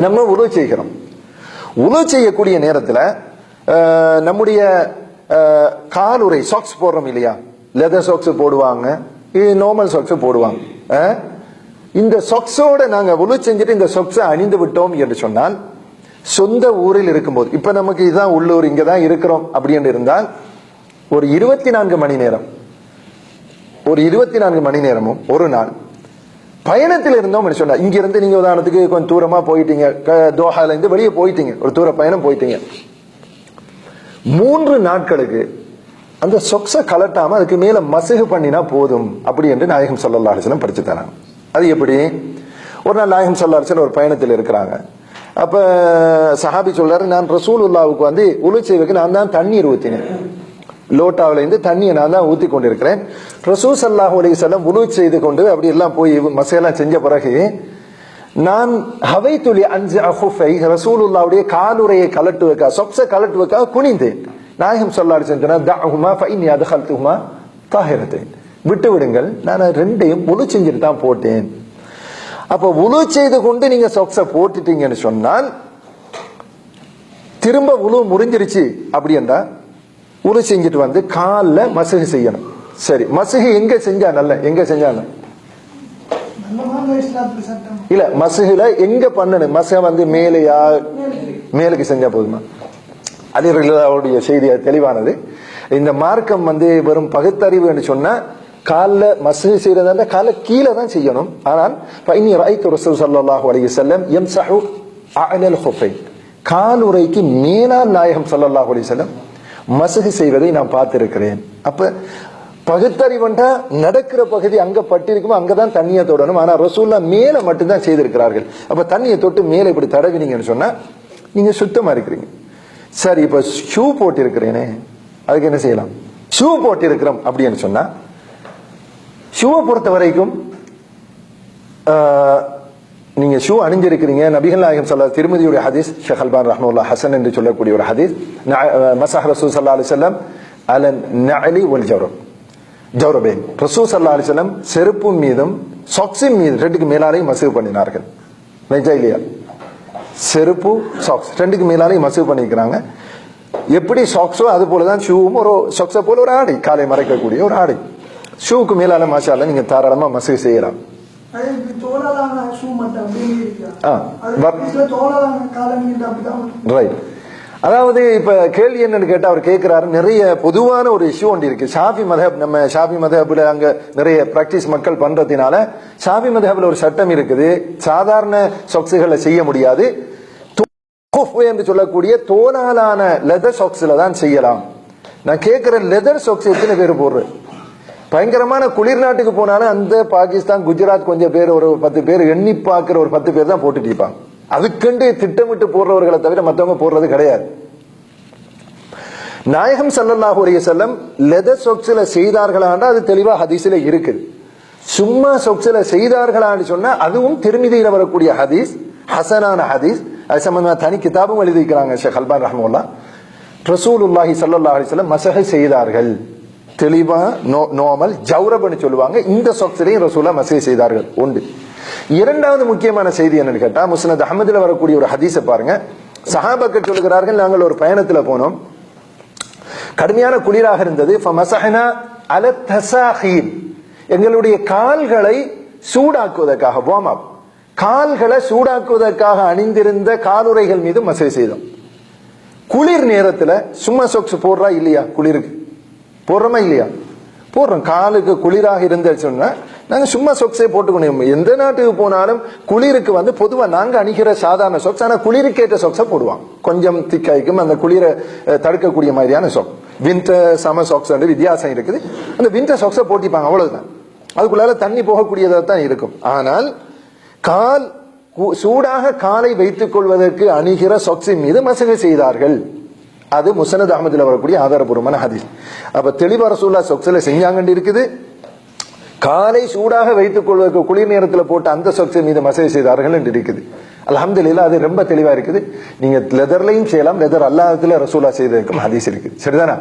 நம்ம உழு செய்கிறோம். உழு செய்யக்கூடிய நேரத்தில் நம்முடைய காலுறை சாக்ஸ் போடுறோம் இல்லையா, லெதர் சாக்ஸ் போடுவாங்க, நார்மல் சாக்ஸ் போடுவாங்க. இந்த சாக்ஸோட நாங்க உழு செஞ்சுட்டு இந்த சாக்ஸை அணிந்து விட்டோம் என்று சொன்னால், சொந்த ஊரில் இருக்கும்போது, இப்ப நமக்கு இதுதான் உள்ளூர், இங்கதான் இருக்கிறோம் அப்படின்னு இருந்தால், ஒரு 24 மணி நேரம், ஒரு 24 மணி நேரமும் ஒரு நாள் பயணத்தில் இருந்தோம் சொன்னா, இங்க இருந்து நீங்க உதாரணத்துக்கு கொஞ்சம் தூரமா போயிட்டீங்க, தோஹால இருந்து வெளியே போயிட்டீங்க, ஒரு தூர பயணம் போயிட்டீங்க, 3 நாட்களுக்கு அந்த சொக்ஸ கலட்டாம அதுக்கு மேல மசுகு பண்ணினா போதும் அப்படி என்று நாயகம் ஸல்லல்லாஹு அலைஹி வஸல்லம் படிச்சு தராங்க. அது எப்படி? ஒரு நாள் நாயகம் ஸல்லல்லாஹு அலைஹி வஸல்லம் ஒரு பயணத்தில் இருக்கிறாங்க. அப்ப சஹாபி சொல்றாரு, நான் ரசூலுல்லாஹ்வுக்கு வந்து உலு செய்வதற்கு நான் தான் தண்ணீர் ஊத்தினேன், லோட்டாவில இருந்து தண்ணியை நான் தான் ஊத்தி கொண்டிருக்கிறேன். ரசூல் ஸல்லல்லாஹு அலைஹி வஸல்லம் உலு செய்து கொண்டு அப்படி எல்லாம் போய் மசையெல்லாம் செஞ்ச பிறகு நான் ஹவைத்துலி அன்ஸஅ ஹுஃபை, ரசூலுல்லாஹ்வுடைய காலுறையை கலட்டுவதற்காக, சொக்ஸை கலட்டுவதற்காக குனிந்தேன். நாயகம் ஸல்லல்லாஹு அலைஹி வஸல்லம் தஅஹுமா ஃபஇன்னி அத்கல்துஹுமா தாஹிரத்தைன், விட்டு விடுங்கள், நான் ரெண்டையும் உலு செஞ்சுட்டு தான் போட்டேன். அப்ப உலு செய்து கொண்டு நீங்க சொக்ஸை போட்டுட்டீங்கன்னு சொன்னால், திரும்ப உலு முறிஞ்சிருச்சு அப்படி என்றா உலு செஞ்சுட்டு வந்து காலில் மசுகு செய்யணும். சரி, மசுகு எங்க செஞ்சா நல்ல, எங்க செஞ்சா இல்ல, மசுகுல எங்க பண்ணணும்? மசுக வந்து மேலையா, மேலுக்கு செஞ்சா போதுமா? அவருடைய செய்தி தெளிவானது. இந்த மார்க்கம் வந்து வெறும் பகுத்தறிவு என்று சொன்னா, காலில் மசுகு செய்யறதா காலை கீழே தான் செய்யணும். ஆனால் ஃபஇன்னி ரஅய்து ரசூல் ஸல்லல்லாஹு அலைஹி வஸல்லம் யம்ஸஹு அஅலல் ஹுஃபைன், காலுறைக்கு மேலால் நாயகம் ஸல்லல்லாஹு அலைஹி வஸல்லம் மசுகு செய்வதை நான் பார்த்திருக்கிறேன். அப்ப பகுத்தறிவண்டா நடக்கிற பகுதி அங்க பட்டிருக்குமோ அங்கதான் தண்ணியை தொடணும். ஆனா ரசூல்லா மேல மட்டும்தான் செய்திருக்கிறார்கள். அப்ப தண்ணியை தொட்டு மேல இப்படி தடவினீங்கன்னு சொன்னா நீங்க சுத்தமா இருக்கிறீங்க. சரி, இப்ப ஷூ போட்டு இருக்கிறேனே, அதுக்கு என்ன செய்யலாம்? ஷூ போட்டு இருக்கிறோம் அப்படின்னு சொன்னா, ஷூவை பொறுத்த வரைக்கும் நீங்க ஷூ அணிஞ்சிருக்கிறீங்க. நபிகள் நாயகம் ஸல்லல்லாஹு திருமதியுடைய ஹதீஸ், ஷேக் அல்பானி ரஹ்மத்துல்லாஹி ஹசன் என்று சொல்லக்கூடிய ஒரு ஹதீஸ், மஸஹ ரசூல் ஸல்லல்லாஹு அலைஹி வஸல்லம் அலன் நஅலி வல் ஜவ்ரப், ஜவ்ரபைன், ரசூல் ஸல்லல்லாஹு அலைஹி வஸல்லம் செருப்பு மீதும் சாக்ஸின் மீது ரெண்டுக்கு மேலாலையும் மசுகு பண்ணினார்கள். நிஜா இல்லையா? செருப்பு சாக்ஸ் ரெண்டுக்கு மேலாலையும் மசுகு பண்ணிக்கிறாங்க. எப்படி சாக்ஸோ அது போலதான் ஷூவும் ஒரு சாக்ஸை போல ஒரு ஆடை, காலை மறைக்கக்கூடிய ஒரு ஆடை. ஷூக்கு மேலால மாஷா அல்லாஹ் நீங்க தாராளமா மசுகு செய்யலாம். அதாவது இப்ப கேள்வி என்னன்னு கேட்டா, அவர் கேட்கிறாரு, நிறைய பொதுவான ஒரு இஷ்யூ ஒன்று இருக்கு. ஷாஃபி மதஹப், நம்ம ஷாஃபி மதஹப்ல அங்க நிறைய பிராக்டிஸ் மக்கள் பண்றதுனால ஷாஃபி மதஹப்ல ஒரு சட்டம் இருக்குது, சாதாரண சொக்ஸுகளை செய்ய முடியாது, என்று சொல்லக்கூடிய தோலாலான லெதர் சாக்ஸ்ல தான் செய்யலாம். நான் கேட்கிற லெதர் சாக்ஸ் எத்தனை பேர் போடுறேன்? பயங்கரமான குளிர் நாட்டுக்கு போனாலும் அந்த பாகிஸ்தான், குஜராத் கொஞ்சம் பேர், ஒரு 10 பேர் எண்ணி பார்க்கிற ஒரு 10 பேர் தான் போட்டுட்டு இருப்பாங்க. அதுக்கண்டு திட்டமிட்டு போடுறவர்களை தவிர மற்றவங்க போடுறது கிடையாது. நாயகம் ஸல்லல்லாஹு அலைஹி வஸல்லம் லெதர் சொக்ஸ்ல செய்தார்களாண்டா அது தெளிவா ஹதீஸ்ல இருக்குது. சும்மா சொக்ஸ்ல செய்தார்களான்னு சொன்னா அதுவும் திருமிதியில வரக்கூடிய ஹதீஸ், ஹசனான ஹதீஸ். அது சம்பந்தமா தனி கிதாபும் எழுதிக்கிறாங்க ஷேக் அல்பானி ரஹ்மத்துல்லாஹ். ரசூலுல்லாஹி ஸல்லல்லாஹு அலைஹி வஸல்லம் மஸஹ செய்தார்கள், தெளிவா நார்மல் ஜவ்ரப்னு சொல்லுவாங்க. இந்த சொக்ஸ்லையும் ரசூலா மஸஹ செய்தார்கள் உண்டு. இரண்டாவது முக்கியமான செய்தி என்னன்னு கேட்டா, முஸ்னத் அஹ்மதுல வரக்கூடிய ஒரு ஹதீஸை பாருங்க. சஹாபாக்கள் சொல்லுகிறார்கள், நாங்கள் ஒரு பயணத்துல போனோம், கடுமையான குளிராக இருந்தது. ஃபமஸஹனா அல தஸாஹீல், எங்களுடைய கால்களை சூடாக்குவதற்காக, வார்ம் அப், கால்களை சூடாக்குவதற்காக அணிந்திருந்த காலுறைகள் மீது மஸஹ செய்தோம். குளிர் நேரத்துல சும்மா சொக்ஸ் போடுறா இல்லையா? குளிருக்கு போடுறோமா இல்லையா? போடுறோம். காலுக்கு குளிராக இருந்த சொன்னா நாங்க சும்மா சொக்ஸே போட்டுக்கணும். எந்த நாட்டுக்கு போனாலும் குளிருக்கு வந்து பொதுவா நாங்க அணிகிற சாதாரண சொக்ஸ், ஆனா குளிருக்கேற்ற சொக்ஸை போடுவாங்க, கொஞ்சம் திக்காய்க்கும், அந்த குளிரை தடுக்கக்கூடிய மாதிரியான சொக்ஸ். வின்டர் சம்மர் சாக்ஸ் வித்தியாசம் இருக்குது. அந்த வின்டர் சாக்ஸை போட்டிப்பாங்க, அவ்வளவுதான். அதுக்குள்ளால தண்ணி போகக்கூடியதா தான் இருக்கும். ஆனால் கால் சூடாக காலை வைத்துக் கொள்வதற்கு அணிகிற சொக்ஸின் மீது மஸஹ செய்தார்கள். அது முஸ்னத் அஹ்மதுல வரக்கூடிய ஆதாரபூர்வமான ஹதீஸ். அப்ப தெளிவா ரசூலுல்லாஹ் சொக்ஸ்ல செஞ்சாங்கன்னு இருக்குது. காலை சூடாக வைத்துக் கொள்வதற்கு குளிர் நேரத்தில் போட்டு அந்த சொக்ஸின் மீது மஸஹ செய்தார்கள் என்று இருக்குது. அல்ஹம்துலில்லாஹ், அது ரொம்ப தெளிவா இருக்குது. நீங்க லெதர்லையும் செய்யலாம், லெதர் அல்லாததுல ரசூலுல்லாஹ் செய்ததற்கும் ஹதீஸ் இருக்குது. சரிதானா?